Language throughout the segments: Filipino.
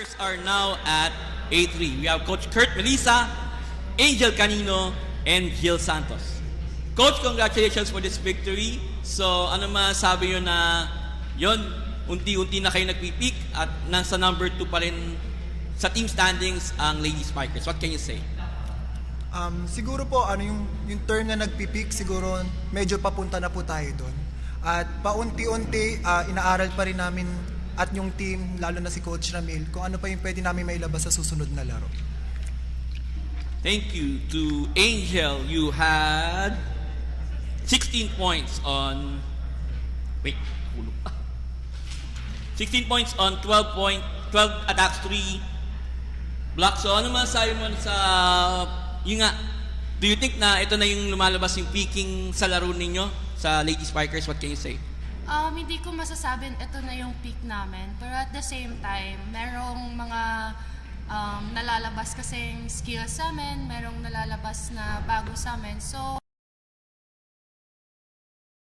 Spikers are now at A3. We have Coach Kurt Melissa, Angel Canino, and Jill Santos. Coach, congratulations for this victory. So, ano masabi nyo na yon, unti-unti na kayo nagpipeak at nasa number 2 pa rin sa team standings ang Lady Spikers. What can you say? Siguro po yung term na nagpipeak, siguro medyo papunta na po tayo doon. At paunti-unti inaaral pa rin namin at yung team, lalo na si Coach Ramil, kung ano pa yung pwede namin mailabas sa susunod na laro. Thank you to Angel. You had 16 points on 16 points on 12 attacks, 3 blocks. So ano masasabi mo sa yun nga, do you think na ito na yung lumalabas yung peaking sa laro ninyo sa Lady Spikers? What can you say? Hindi ko masasabi ito na yung peak namin. Pero at the same time, merong mga nalalabas kasing skills sa amin, merong nalalabas na bago sa amin. So,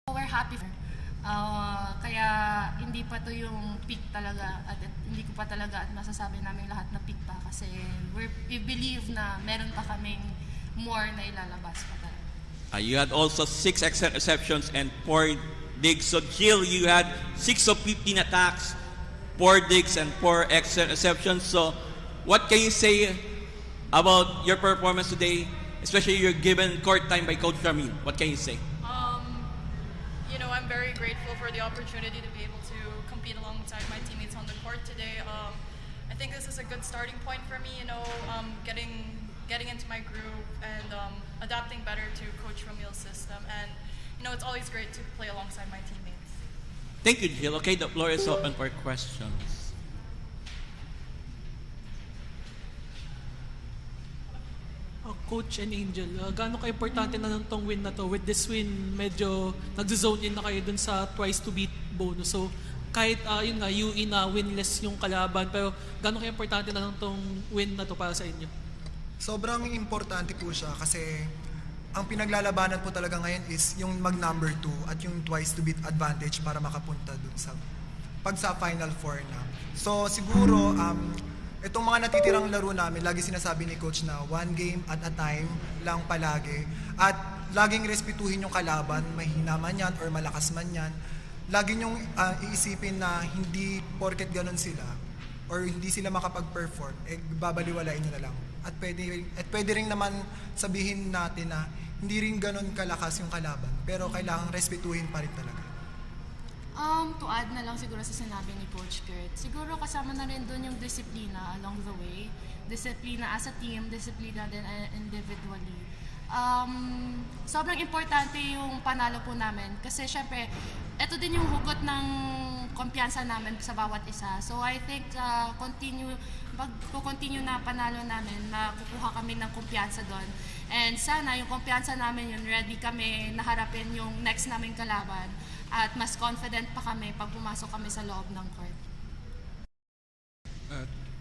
we're happy. Kaya hindi pa to yung peak talaga at hindi ko pa talaga at masasabi namin lahat na peak pa kasi we believe na meron pa kaming more na ilalabas pa talaga. You had also 6 exceptions and 4 digs. So Jill, you had 6 of 15 attacks, 4 digs and 4 exceptions. So what can you say about your performance today, especially you're given court time by Coach Ramil? What can you say? I'm very grateful for the opportunity to be able to compete alongside my teammates on the court today. I think this is a good starting point for me, getting into my groove and adapting better to Coach Ramil's system. And, it's always great to play alongside my teammates. Thank you, Jill. Okay, the floor is open for questions. Coach and Angel, gaano ka-importante na nung tong win na to? With this win, medyo nag-zone in na kayo dun sa twice to beat bonus. So, kahit yun nga, UE na winless yung kalaban, pero gaano ka-importante na nung tong win na to para sa inyo? Sobrang importante po siya kasi ang pinaglalabanan po talaga ngayon is yung mag-number 2 at yung twice to beat advantage para makapunta dun sa Final Four na. So, siguro, itong mga natitirang laro namin, lagi sinasabi ni Coach na 1 game at a time lang palagi. At laging respetuhin yung kalaban, mahina man yan or malakas man yan. Lagi nyong iisipin na hindi porket ganun sila or hindi sila makapag-perform, babaliwalain nyo na lang. At pwede rin naman sabihin natin na hindi rin ganun kalakas yung kalaban, pero kailangang respetuhin pa rin talaga. To add na lang siguro sa sinabi ni Coach Kurt, siguro kasama na rin doon yung disiplina along the way. Disiplina as a team, disiplina din individually. Sobrang importante yung panalo po namin kasi syempre, ito din yung hugot ng kumpiyansa namin sa bawat isa. So I think pag-continue na panalo namin, makukuha kami ng kumpiyansa doon. And sana yung kumpiyansa namin yun, ready kami naharapin yung next naming kalaban. At mas confident pa kami pag pumasok kami sa loob ng court.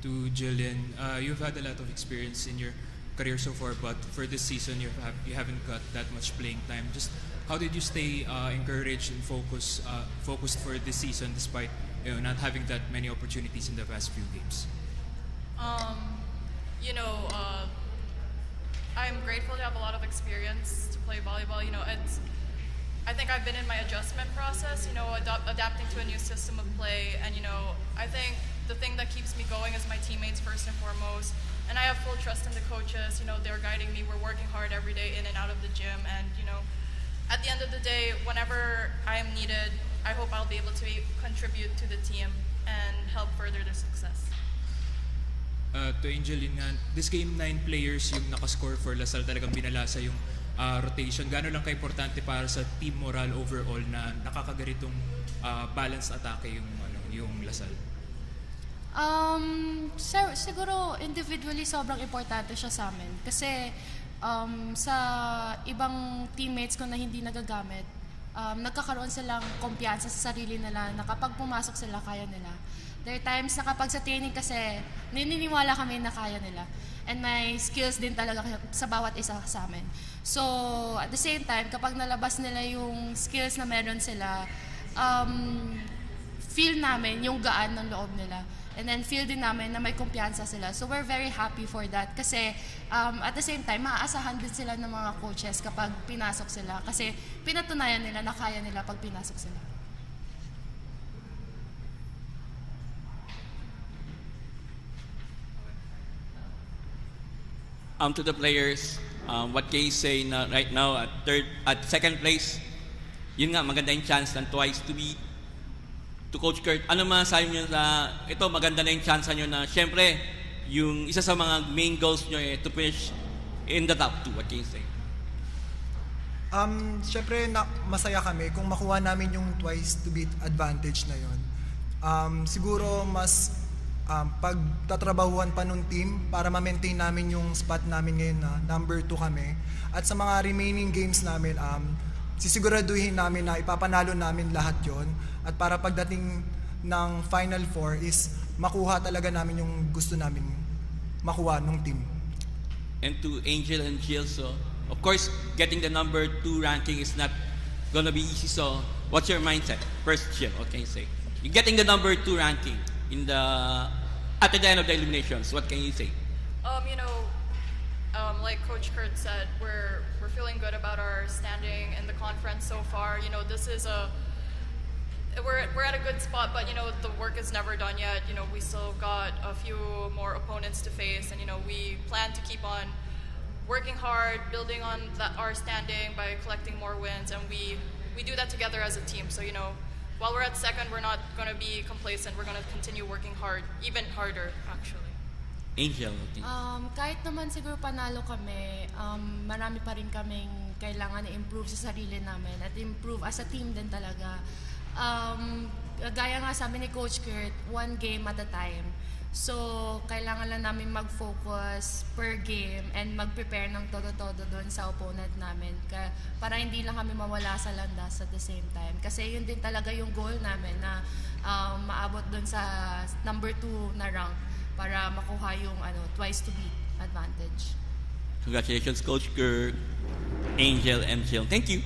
To Jillian, you've had a lot of experience in your career so far, but for this season you haven't got that much playing time. Just how did you stay encouraged and focused for this season despite not having that many opportunities in the past few games? I'm grateful to have a lot of experience to play volleyball. I think I've been in my adjustment process, adapting to a new system of play. And, I think the thing that keeps me going is my teammates first and foremost. And I have full trust in the coaches. They're guiding me. We're working hard every day in and out of the gym. And, at the end of the day, whenever I am needed, I hope I'll be able to contribute to the team and help further their success. To Angel, this game 9 players yung nakascore for Lasal, talagang binalasa yung rotation. Gaano lang ka-importante para sa team moral overall na nakakaganitong balanced atake yung Lasal? Siguro individually sobrang importante siya sa amin kasi sa ibang teammates ko na hindi nagagamit, nagkakaroon silang kumpiyansa sa sarili nila na kapag pumasok sila, kaya nila. There are times na kapag sa training kasi naniniwala kami na kaya nila. And may skills din talaga sa bawat isa sa amin. So, at the same time, kapag nalabas nila yung skills na meron sila, feel namin yung gaan ng loob nila. And then feel din namin na may kumpiyansa sila. So we're very happy for that. Kasi at the same time, maaasahan din sila ng mga coaches kapag pinasok sila. Kasi pinatunayan nila na kaya nila pag pinasok sila. To the players, what can you say na right now at second place? Yun nga, maganda yung chance ng twice to beat. To Coach Kurt, ano masasabi niyo sa ito, maganda na yung chance niyo na syempre, yung isa sa mga main goals niyo to finish in the top 2. What can you say? Syempre, masaya kami kung makuha namin yung twice to beat advantage na yon. Siguro mas pagtatrabahuan pa nung team para ma-maintain namin yung spot namin ngayon na number 2 kami. At sa mga remaining games namin, sisiguraduhin namin na ipapanalo namin lahat yon. At para pagdating ng Final Four is makuha talaga namin yung gusto namin makuha nung team. And to Angel and Jill, so of course, getting the number 2 ranking is not gonna be easy. So what's your mindset? First, Jill, what can you say? You're getting the number 2 ranking at the end of the eliminations. What can you say? Like Coach Kurt said, we're feeling good about our standing in the conference so far. This is we're at a good spot, but the work is never done yet. We still got a few more opponents to face, and we plan to keep on working hard, building on our standing by collecting more wins, and we do that together as a team. So while we're at second, we're not going to be complacent. We're going to continue working hard, even harder, actually. Angel, okay. Kahit naman siguro panalo kami, marami pa rin kaming kailangan i-improve sa sarili namin at improve as a team din talaga. Gaya nga sabi ni Coach Kurt, one game at a time. So, kailangan lang namin mag-focus per game and mag-prepare ng todo-todo doon sa opponent namin para hindi lang kami mawala sa landas at the same time. Kasi yun din talaga yung goal namin na maabot doon sa number 2 na rank para makuha yung twice to beat advantage. Congratulations, Coach Kirk, Angel, and Jill. Thank you.